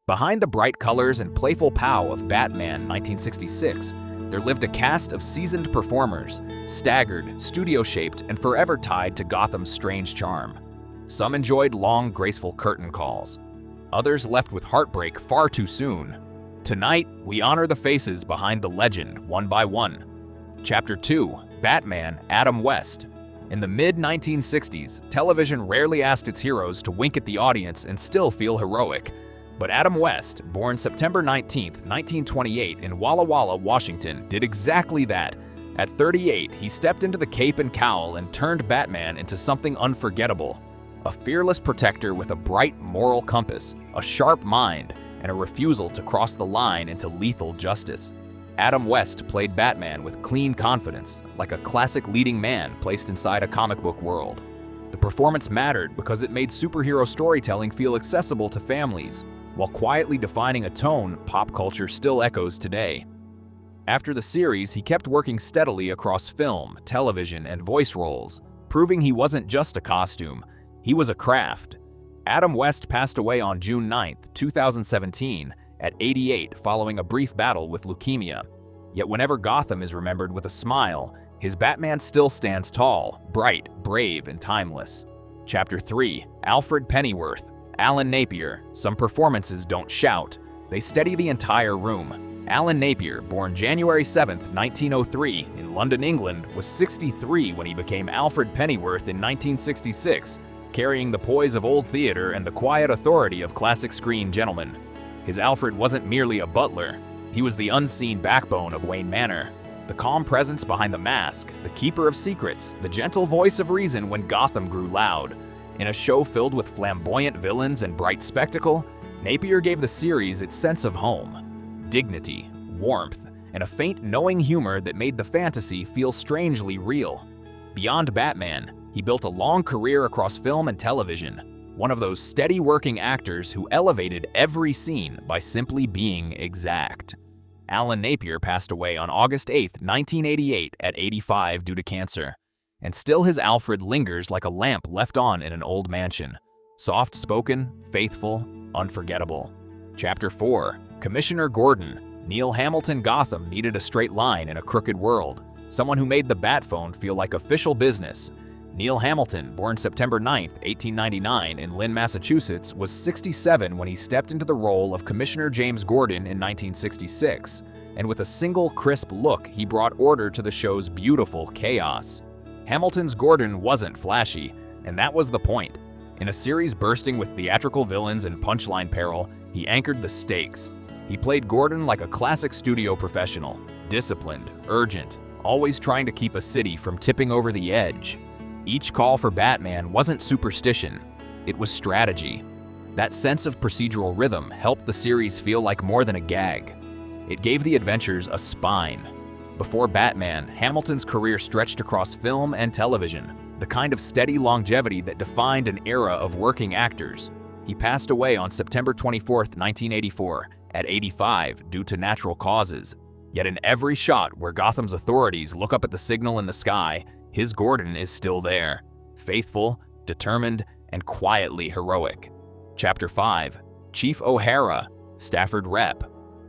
Behind the bright colors and playful pow of Batman 1966, there lived a cast of seasoned performers, staggered, studio-shaped, and forever tied to Gotham's strange charm. Some enjoyed long, graceful curtain calls. Others left with heartbreak far too soon. Tonight, we honor the faces behind the legend one by one. Chapter 2: Batman, Adam West. In the mid-1960s, television rarely asked its heroes to wink at the audience and still feel heroic. But Adam West, born September 19, 1928 in Walla Walla, Washington, did exactly that. At 38, he stepped into the cape and cowl and turned Batman into something unforgettable. A fearless protector with a bright moral compass, a sharp mind, and a refusal to cross the line into lethal justice. Adam West played Batman with clean confidence, like a classic leading man placed inside a comic book world. The performance mattered because it made superhero storytelling feel accessible to families, while quietly defining a tone pop culture still echoes today. After the series, he kept working steadily across film, television, and voice roles, proving he wasn't just a costume, he was a craft. Adam West passed away on June 9, 2017, at 88 following a brief battle with leukemia. Yet whenever Gotham is remembered with a smile, his Batman still stands tall, bright, brave, and timeless. Chapter 3: Alfred Pennyworth. Alan Napier. Some performances don't shout, they steady the entire room. Alan Napier, born January 7, 1903, in London, England, was 63 when he became Alfred Pennyworth in 1966, carrying the poise of old theater and the quiet authority of classic screen gentlemen. His Alfred wasn't merely a butler, he was the unseen backbone of Wayne Manor. The calm presence behind the mask, the keeper of secrets, the gentle voice of reason when Gotham grew loud. In a show filled with flamboyant villains and bright spectacle, Napier gave the series its sense of home, dignity, warmth, and a faint knowing humor that made the fantasy feel strangely real. Beyond Batman, he built a long career across film and television, one of those steady working actors who elevated every scene by simply being exact. Alan Napier passed away on August 8, 1988 at 85 due to cancer. And still his Alfred lingers like a lamp left on in an old mansion. Soft-spoken, faithful, unforgettable. Chapter 4: Commissioner Gordon. Neil Hamilton. Gotham needed a straight line in a crooked world, someone who made the bat phone feel like official business. Neil Hamilton, born September 9, 1899 in Lynn, Massachusetts, was 67 when he stepped into the role of Commissioner James Gordon in 1966, and with a single crisp look, he brought order to the show's beautiful chaos. Hamilton's Gordon wasn't flashy, and that was the point. In a series bursting with theatrical villains and punchline peril, he anchored the stakes. He played Gordon like a classic studio professional, disciplined, urgent, always trying to keep a city from tipping over the edge. Each call for Batman wasn't superstition, it was strategy. That sense of procedural rhythm helped the series feel like more than a gag. It gave the adventures a spine. Before Batman, Hamilton's career stretched across film and television, the kind of steady longevity that defined an era of working actors. He passed away on September 24, 1984, at 85 due to natural causes. Yet in every shot where Gotham's authorities look up at the signal in the sky, his Gordon is still there, faithful, determined, and quietly heroic. Chapter 5: Chief O'Hara. Stafford Rep.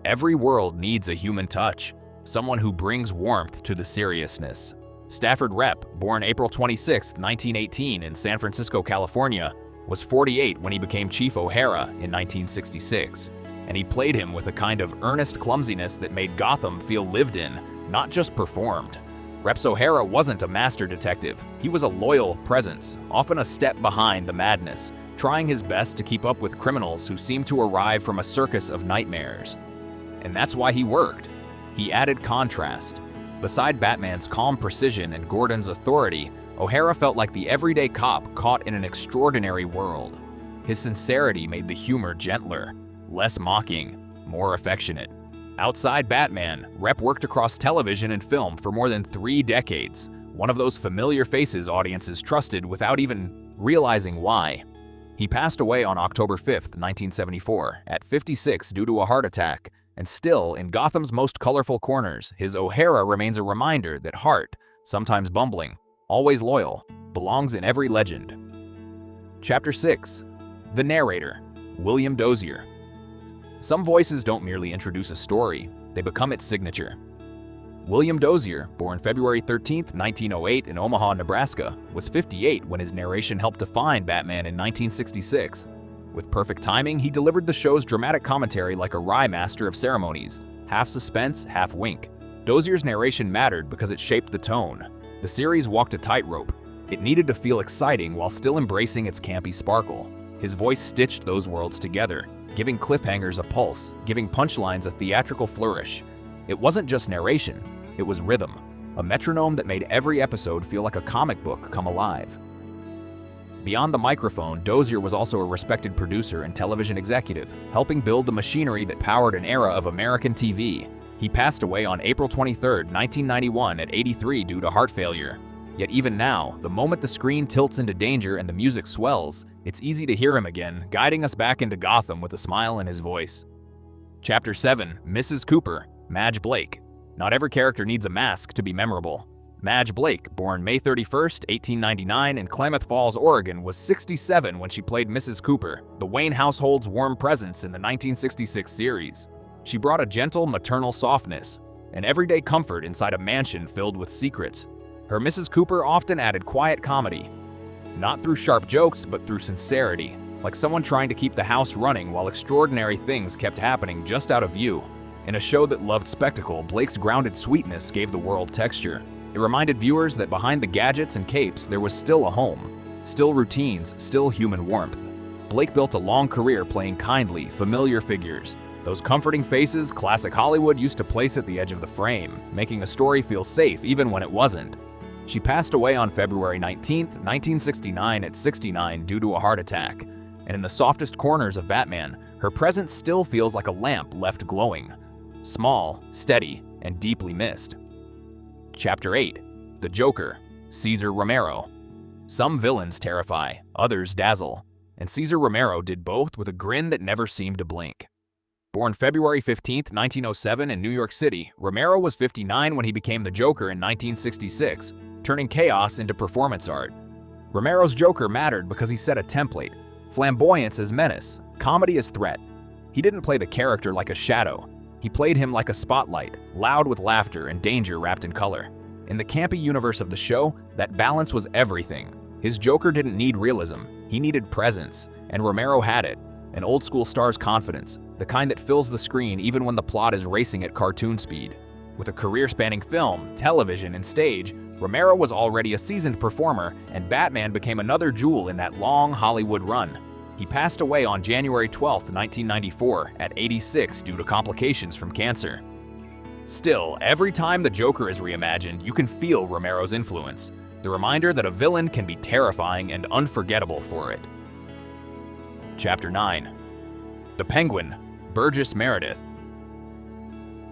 Every world needs a human touch, someone who brings warmth to the seriousness. Stafford Rep, born April 26, 1918 in San Francisco, California, was 48 when he became Chief O'Hara in 1966, and he played him with a kind of earnest clumsiness that made Gotham feel lived in, not just performed. Rep's O'Hara wasn't a master detective, he was a loyal presence, often a step behind the madness, trying his best to keep up with criminals who seemed to arrive from a circus of nightmares. And that's why he worked. He added contrast. Beside Batman's calm precision and Gordon's authority, O'Hara felt like the everyday cop caught in an extraordinary world. His sincerity made the humor gentler, less mocking, more affectionate. Outside Batman, Rep worked across television and film for more than 3 decades, one of those familiar faces audiences trusted without even realizing why. He passed away on October 5, 1974, at 56 due to a heart attack, and still, in Gotham's most colorful corners, his O'Hara remains a reminder that heart, sometimes bumbling, always loyal, belongs in every legend. Chapter 6: The Narrator. William Dozier. Some voices don't merely introduce a story, they become its signature. William Dozier, born February 13, 1908 in Omaha, Nebraska, was 58 when his narration helped define Batman in 1966. With perfect timing, he delivered the show's dramatic commentary like a wry master of ceremonies, half suspense, half wink. Dozier's narration mattered because it shaped the tone. The series walked a tightrope. It needed to feel exciting while still embracing its campy sparkle. His voice stitched those worlds together, giving cliffhangers a pulse, giving punchlines a theatrical flourish. It wasn't just narration, it was rhythm, a metronome that made every episode feel like a comic book come alive. Beyond the microphone, Dozier was also a respected producer and television executive, helping build the machinery that powered an era of American TV. He passed away on April 23, 1991 at 83 due to heart failure. Yet even now, the moment the screen tilts into danger and the music swells, it's easy to hear him again, guiding us back into Gotham with a smile in his voice. Chapter 7, Mrs. Cooper, Madge Blake. Not every character needs a mask to be memorable. Madge Blake, born May 31, 1899 in Klamath Falls, Oregon, was 67 when she played Mrs. Cooper, the Wayne household's warm presence in the 1966 series. She brought a gentle maternal softness, an everyday comfort inside a mansion filled with secrets. Her Mrs. Cooper often added quiet comedy, not through sharp jokes but through sincerity, like someone trying to keep the house running while extraordinary things kept happening just out of view. In a show that loved spectacle, Blake's grounded sweetness gave the world texture. It reminded viewers that behind the gadgets and capes there was still a home, still routines, still human warmth. Blake built a long career playing kindly, familiar figures. Those comforting faces classic Hollywood used to place at the edge of the frame, making a story feel safe even when it wasn't. She passed away on February 19, 1969 at 69 due to a heart attack. And in the softest corners of Batman, her presence still feels like a lamp left glowing. Small, steady, and deeply missed. Chapter 8, The Joker, Cesar Romero. Some villains terrify, others dazzle, and Cesar Romero did both with a grin that never seemed to blink. Born February 15, 1907 in New York City, Romero was 59 when he became the Joker in 1966, turning chaos into performance art. Romero's Joker mattered because he set a template, flamboyance as menace, comedy as threat. He didn't play the character like a shadow. He played him like a spotlight, loud with laughter and danger wrapped in color. In the campy universe of the show, that balance was everything. His Joker didn't need realism, he needed presence, and Romero had it. An old-school star's confidence, the kind that fills the screen even when the plot is racing at cartoon speed. With a career-spanning film, television, and stage, Romero was already a seasoned performer, and Batman became another jewel in that long Hollywood run. He passed away on January 12, 1994, at 86 due to complications from cancer. Still, every time the Joker is reimagined, you can feel Romero's influence, the reminder that a villain can be terrifying and unforgettable for it. Chapter 9, The Penguin, Burgess Meredith.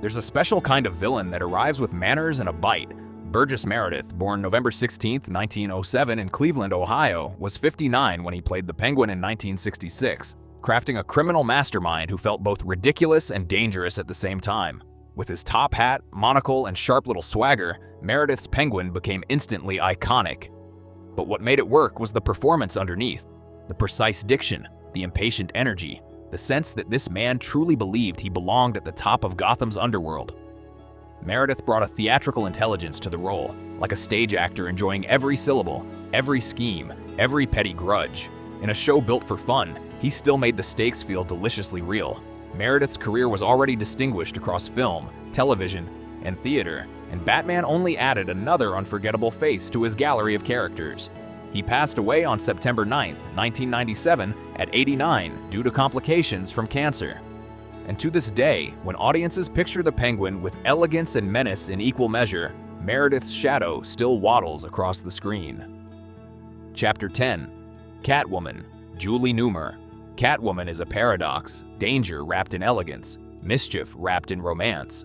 There's a special kind of villain that arrives with manners and a bite. Burgess Meredith, born November 16, 1907 in Cleveland, Ohio, was 59 when he played the Penguin in 1966, crafting a criminal mastermind who felt both ridiculous and dangerous at the same time. With his top hat, monocle, and sharp little swagger, Meredith's Penguin became instantly iconic. But what made it work was the performance underneath, the precise diction, the impatient energy, the sense that this man truly believed he belonged at the top of Gotham's underworld. Meredith brought a theatrical intelligence to the role, like a stage actor enjoying every syllable, every scheme, every petty grudge. In a show built for fun, he still made the stakes feel deliciously real. Meredith's career was already distinguished across film, television, and theater, and Batman only added another unforgettable face to his gallery of characters. He passed away on September 9, 1997, at 89 due to complications from cancer. And to this day, when audiences picture the Penguin with elegance and menace in equal measure, Meredith's shadow still waddles across the screen. Chapter 10, Catwoman, Julie Newmar. Catwoman is a paradox, danger wrapped in elegance, mischief wrapped in romance.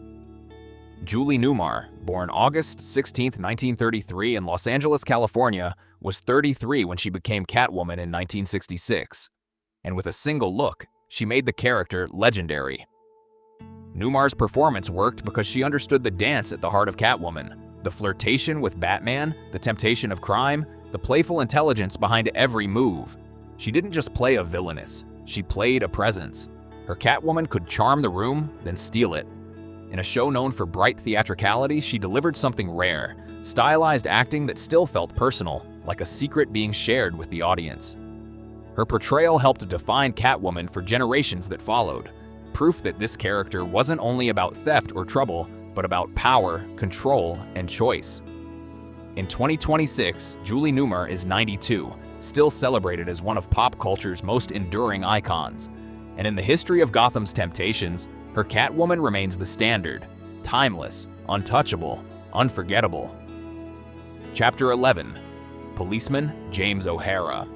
Julie Newmar, born August 16, 1933 in Los Angeles, California, was 33 when she became Catwoman in 1966. And with a single look, she made the character legendary. Newmar's performance worked because she understood the dance at the heart of Catwoman, the flirtation with Batman, the temptation of crime, the playful intelligence behind every move. She didn't just play a villainess, she played a presence. Her Catwoman could charm the room, then steal it. In a show known for bright theatricality, she delivered something rare, stylized acting that still felt personal, like a secret being shared with the audience. Her portrayal helped define Catwoman for generations that followed, proof that this character wasn't only about theft or trouble, but about power, control, and choice. In 2026, Julie Newmar is 92, still celebrated as one of pop culture's most enduring icons. And in the history of Gotham's temptations, her Catwoman remains the standard, timeless, untouchable, unforgettable. Chapter 11. Policeman James O'Hara.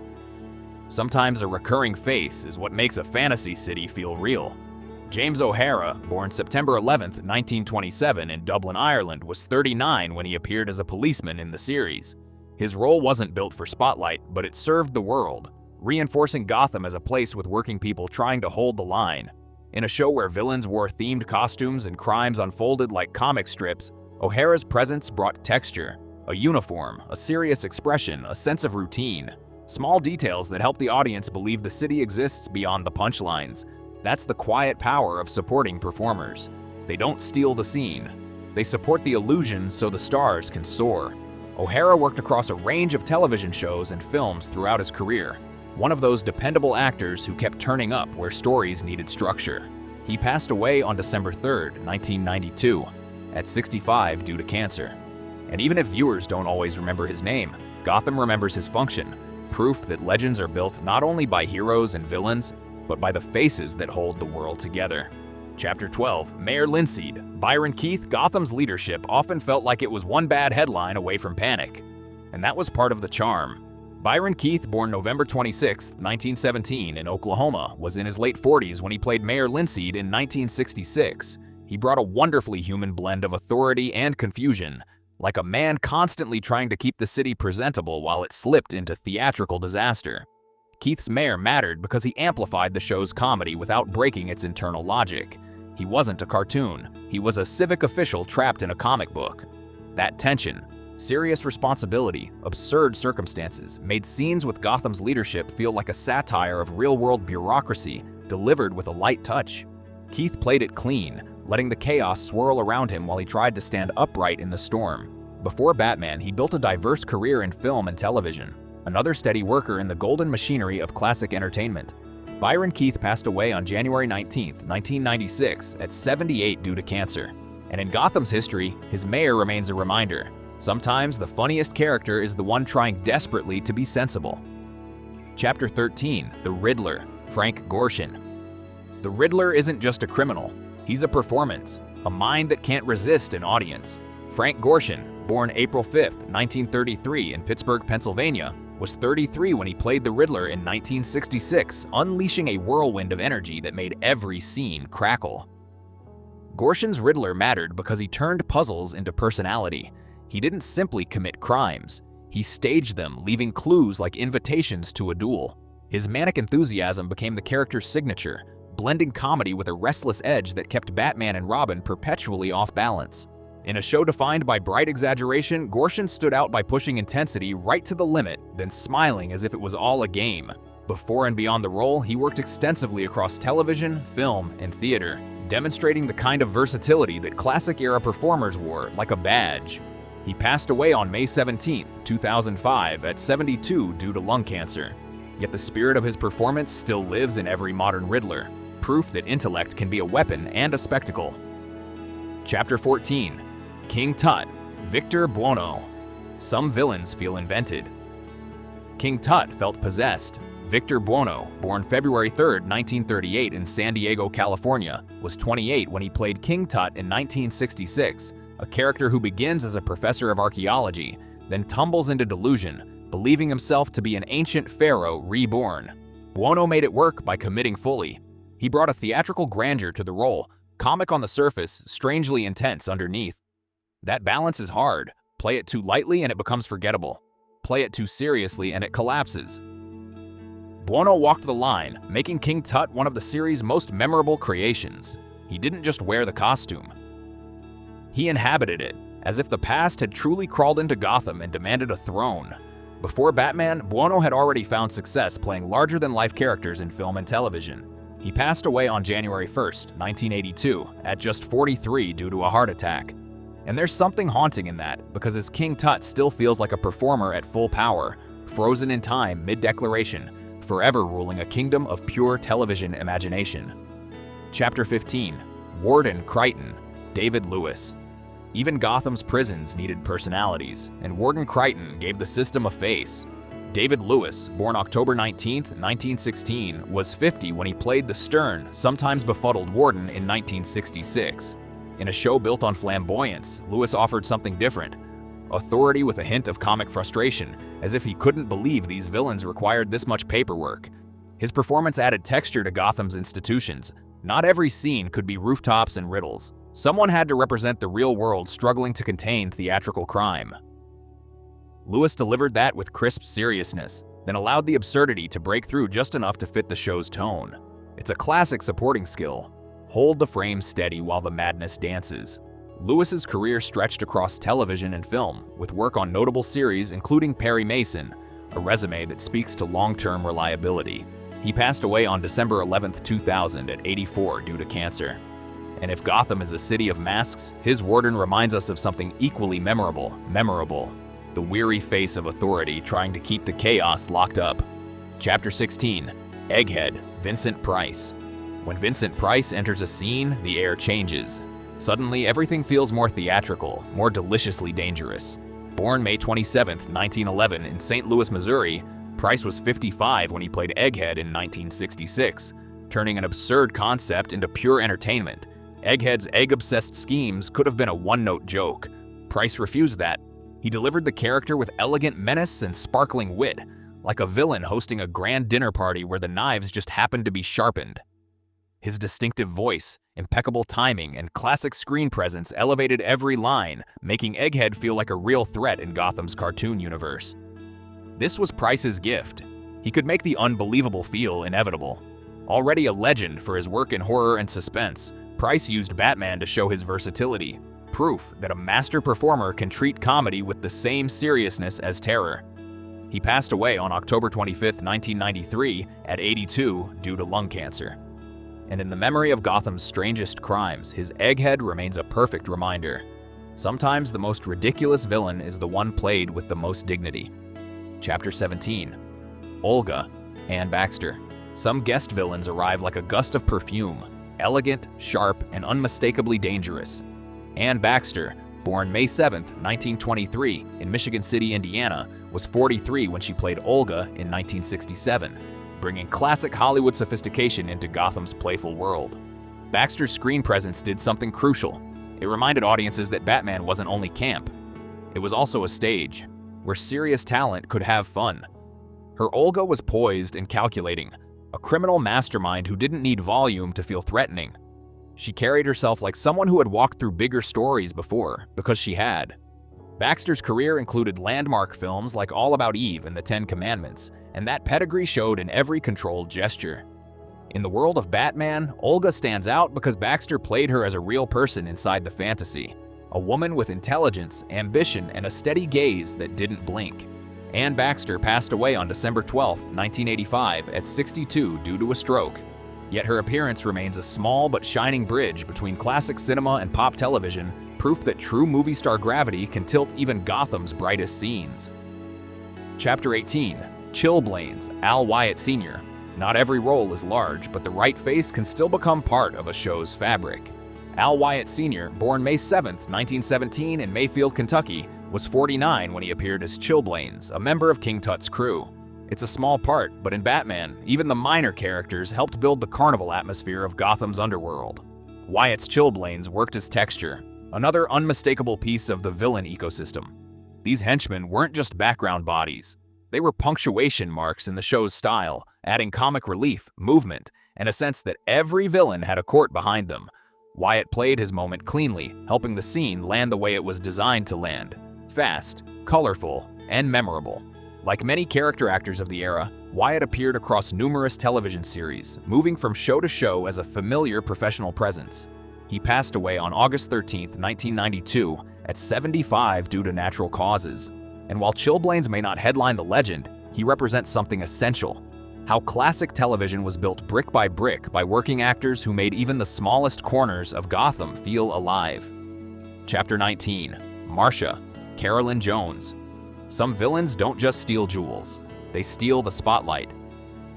Sometimes a recurring face is what makes a fantasy city feel real. James O'Hara, born September 11, 1927 in Dublin, Ireland, was 39 when he appeared as a policeman in the series. His role wasn't built for spotlight, but it served the world, reinforcing Gotham as a place with working people trying to hold the line. In a show where villains wore themed costumes and crimes unfolded like comic strips, O'Hara's presence brought texture, a uniform, a serious expression, a sense of routine. Small details that help the audience believe the city exists beyond the punchlines. That's the quiet power of supporting performers. They don't steal the scene. They support the illusion so the stars can soar. O'Hara worked across a range of television shows and films throughout his career, one of those dependable actors who kept turning up where stories needed structure. He passed away on December 3, 1992, at 65 due to cancer. And even if viewers don't always remember his name, Gotham remembers his function, proof that legends are built not only by heroes and villains, but by the faces that hold the world together. Chapter 12. Mayor Linseed. Byron Keith. Gotham's leadership often felt like it was one bad headline away from panic. And that was part of the charm. Byron Keith, born November 26, 1917 in Oklahoma, was in his late 40s when he played Mayor Linseed in 1966. He brought a wonderfully human blend of authority and confusion, like a man constantly trying to keep the city presentable while it slipped into theatrical disaster. Keith's mayor mattered because he amplified the show's comedy without breaking its internal logic. He wasn't a cartoon. He was a civic official trapped in a comic book. That tension, serious responsibility, absurd circumstances, made scenes with Gotham's leadership feel like a satire of real-world bureaucracy, delivered with a light touch. Keith played it clean, letting the chaos swirl around him while he tried to stand upright in the storm. Before Batman, he built a diverse career in film and television, another steady worker in the golden machinery of classic entertainment. Byron Keith passed away on January 19, 1996, at 78 due to cancer. And in Gotham's history, his mayor remains a reminder. Sometimes the funniest character is the one trying desperately to be sensible. Chapter 13. The Riddler. Frank Gorshin. The Riddler isn't just a criminal. He's a performance, a mind that can't resist an audience. Frank Gorshin, born April 5, 1933 in Pittsburgh, Pennsylvania, was 33 when he played the Riddler in 1966, unleashing a whirlwind of energy that made every scene crackle. Gorshin's Riddler mattered because he turned puzzles into personality. He didn't simply commit crimes. He staged them, leaving clues like invitations to a duel. His manic enthusiasm became the character's signature, blending comedy with a restless edge that kept Batman and Robin perpetually off balance. In a show defined by bright exaggeration, Gorshin stood out by pushing intensity right to the limit, then smiling as if it was all a game. Before and beyond the role, he worked extensively across television, film, and theater, demonstrating the kind of versatility that classic-era performers wore like a badge. He passed away on May 17, 2005, at 72 due to lung cancer. Yet the spirit of his performance still lives in every modern Riddler, proof that intellect can be a weapon and a spectacle. Chapter 14. King Tut. Victor Buono. Some villains feel invented. King Tut felt possessed. Victor Buono, born February 3, 1938 in San Diego, California, was 28 when he played King Tut in 1966, a character who begins as a professor of archaeology, then tumbles into delusion, believing himself to be an ancient pharaoh reborn. Buono made it work by committing fully. He brought a theatrical grandeur to the role, comic on the surface, strangely intense underneath. That balance is hard. Play it too lightly and it becomes forgettable. Play it too seriously and it collapses. Buono walked the line, making King Tut one of the series' most memorable creations. He didn't just wear the costume. He inhabited it, as if the past had truly crawled into Gotham and demanded a throne. Before Batman, Buono had already found success playing larger-than-life characters in film and television. He passed away on January 1st, 1982, at just 43 due to a heart attack. And there's something haunting in that, because his King Tut still feels like a performer at full power, frozen in time mid-declaration, forever ruling a kingdom of pure television imagination. Chapter 15. Warden Crichton, David Lewis. Even Gotham's prisons needed personalities, and Warden Crichton gave the system a face. David Lewis, born October 19, 1916, was 50 when he played the stern, sometimes befuddled warden in 1966. In a show built on flamboyance, Lewis offered something different. Authority with a hint of comic frustration, as if he couldn't believe these villains required this much paperwork. His performance added texture to Gotham's institutions. Not every scene could be rooftops and riddles. Someone had to represent the real world struggling to contain theatrical crime. Lewis delivered that with crisp seriousness, then allowed the absurdity to break through just enough to fit the show's tone. It's a classic supporting skill. Hold the frame steady while the madness dances. Lewis's career stretched across television and film, with work on notable series including Perry Mason, a resume that speaks to long-term reliability. He passed away on December 11, 2000 at 84 due to cancer. And if Gotham is a city of masks, his warden reminds us of something equally memorable. The weary face of authority trying to keep the chaos locked up. Chapter 16. Egghead, Vincent Price. When Vincent Price enters a scene, the air changes. Suddenly, everything feels more theatrical, more deliciously dangerous. Born May 27, 1911 in St. Louis, Missouri, Price was 55 when he played Egghead in 1966, turning an absurd concept into pure entertainment. Egghead's egg-obsessed schemes could have been a one-note joke. Price refused that. He delivered the character with elegant menace and sparkling wit, like a villain hosting a grand dinner party where the knives just happened to be sharpened. His distinctive voice, impeccable timing, and classic screen presence elevated every line, making Egghead feel like a real threat in Gotham's cartoon universe. This was Price's gift. He could make the unbelievable feel inevitable. Already a legend for his work in horror and suspense, Price used Batman to show his versatility, proof that a master performer can treat comedy with the same seriousness as terror. He passed away on October 25, 1993, at 82 due to lung cancer. And in the memory of Gotham's strangest crimes, his Egghead remains a perfect reminder. Sometimes the most ridiculous villain is the one played with the most dignity. Chapter 17. Olga, Anne Baxter. Some guest villains arrive like a gust of perfume, elegant, sharp, and unmistakably dangerous. Anne Baxter, born May 7, 1923, in Michigan City, Indiana, was 43 when she played Olga in 1967, bringing classic Hollywood sophistication into Gotham's playful world. Baxter's screen presence did something crucial. It reminded audiences that Batman wasn't only camp. It was also a stage, where serious talent could have fun. Her Olga was poised and calculating, a criminal mastermind who didn't need volume to feel threatening. She carried herself like someone who had walked through bigger stories before, because she had. Baxter's career included landmark films like All About Eve and The Ten Commandments, and that pedigree showed in every controlled gesture. In the world of Batman, Olga stands out because Baxter played her as a real person inside the fantasy, a woman with intelligence, ambition, and a steady gaze that didn't blink. Anne Baxter passed away on December 12, 1985, at 62 due to a stroke. Yet her appearance remains a small but shining bridge between classic cinema and pop television, proof that true movie star gravity can tilt even Gotham's brightest scenes. Chapter 18. Chilblains, Al Wyatt Sr. Not every role is large, but the right face can still become part of a show's fabric. Al Wyatt Sr., born May 7, 1917 in Mayfield, Kentucky, was 49 when he appeared as Chilblains, a member of King Tut's crew. It's a small part, but in Batman, even the minor characters helped build the carnival atmosphere of Gotham's underworld. Wyatt's Chilblains worked as texture, another unmistakable piece of the villain ecosystem. These henchmen weren't just background bodies. They were punctuation marks in the show's style, adding comic relief, movement, and a sense that every villain had a court behind them. Wyatt played his moment cleanly, helping the scene land the way it was designed to land. Fast, colorful, and memorable. Like many character actors of the era, Wyatt appeared across numerous television series, moving from show to show as a familiar professional presence. He passed away on August 13, 1992, at 75 due to natural causes. And while Chilblains may not headline the legend, he represents something essential. How classic television was built brick by working actors who made even the smallest corners of Gotham feel alive. Chapter 19. Marcia, Carolyn Jones. Some villains don't just steal jewels, they steal the spotlight.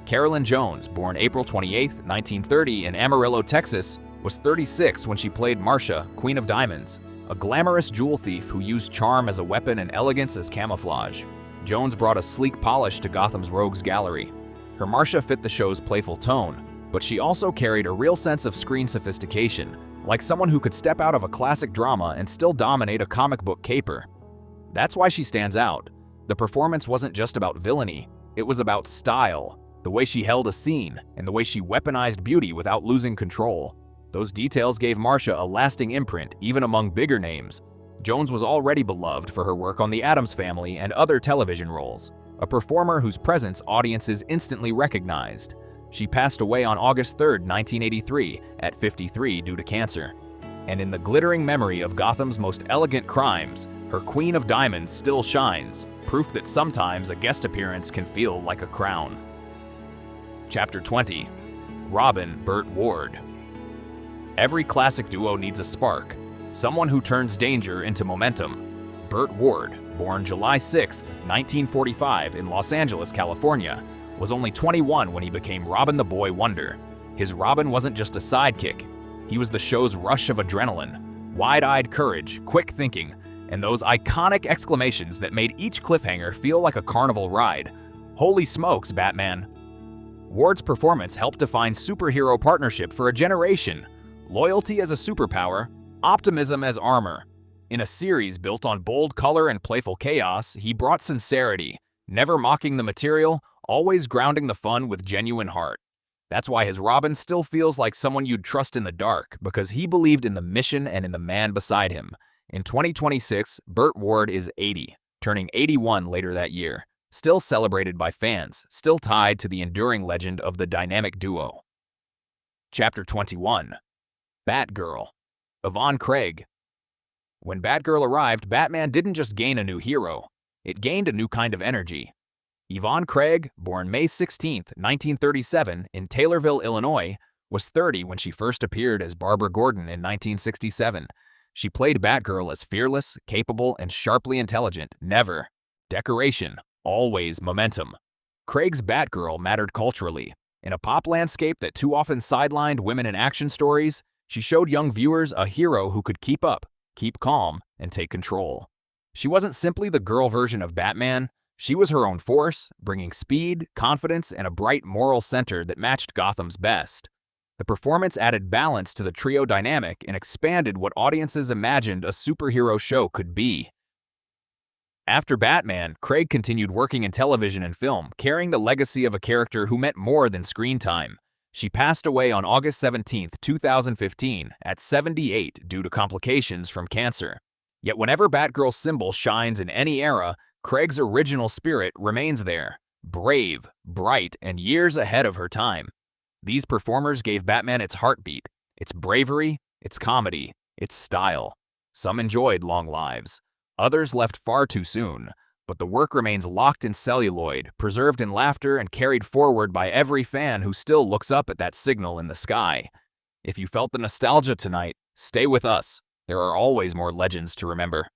Carolyn Jones, born April 28, 1930 in Amarillo, Texas, was 36 when she played Marcia, Queen of Diamonds, a glamorous jewel thief who used charm as a weapon and elegance as camouflage. Jones brought a sleek polish to Gotham's rogues gallery. Her Marcia fit the show's playful tone, but she also carried a real sense of screen sophistication, like someone who could step out of a classic drama and still dominate a comic book caper. That's why she stands out. The performance wasn't just about villainy, it was about style, the way she held a scene, and the way she weaponized beauty without losing control. Those details gave Marcia a lasting imprint, even among bigger names. Jones was already beloved for her work on The Addams Family and other television roles, a performer whose presence audiences instantly recognized. She passed away on August 3, 1983, at 53 due to cancer. And in the glittering memory of Gotham's most elegant crimes, her Queen of Diamonds still shines, proof that sometimes a guest appearance can feel like a crown. Chapter 20. Robin, Burt Ward. Every classic duo needs a spark, someone who turns danger into momentum. Burt Ward, born July 6, 1945 in Los Angeles, California, was only 21 when he became Robin the Boy Wonder. His Robin wasn't just a sidekick, he was the show's rush of adrenaline, wide-eyed courage, quick thinking, and those iconic exclamations that made each cliffhanger feel like a carnival ride. Holy smokes, Batman! Ward's performance helped define superhero partnership for a generation. Loyalty as a superpower, optimism as armor. In a series built on bold color and playful chaos, he brought sincerity, never mocking the material, always grounding the fun with genuine heart. That's why his Robin still feels like someone you'd trust in the dark, because he believed in the mission and in the man beside him. In 2026, Burt Ward is 80, turning 81 later that year. Still celebrated by fans, still tied to the enduring legend of the dynamic duo. Chapter 21. Batgirl. Yvonne Craig. When Batgirl arrived, Batman didn't just gain a new hero, it gained a new kind of energy. Yvonne Craig, born May 16, 1937 in Taylorville, Illinois, was 30 when she first appeared as Barbara Gordon in 1967. She played Batgirl as fearless, capable, and sharply intelligent. Never decoration, always momentum. Craig's Batgirl mattered culturally. In a pop landscape that too often sidelined women in action stories, she showed young viewers a hero who could keep up, keep calm, and take control. She wasn't simply the girl version of Batman, she was her own force, bringing speed, confidence, and a bright moral center that matched Gotham's best. The performance added balance to the trio dynamic and expanded what audiences imagined a superhero show could be. After Batman, Craig continued working in television and film, carrying the legacy of a character who meant more than screen time. She passed away on August 17, 2015, at 78 due to complications from cancer. Yet whenever Batgirl's symbol shines in any era, Craig's original spirit remains there, brave, bright, and years ahead of her time. These performers gave Batman its heartbeat, its bravery, its comedy, its style. Some enjoyed long lives. Others left far too soon, but the work remains locked in celluloid, preserved in laughter, and carried forward by every fan who still looks up at that signal in the sky. If you felt the nostalgia tonight, stay with us. There are always more legends to remember.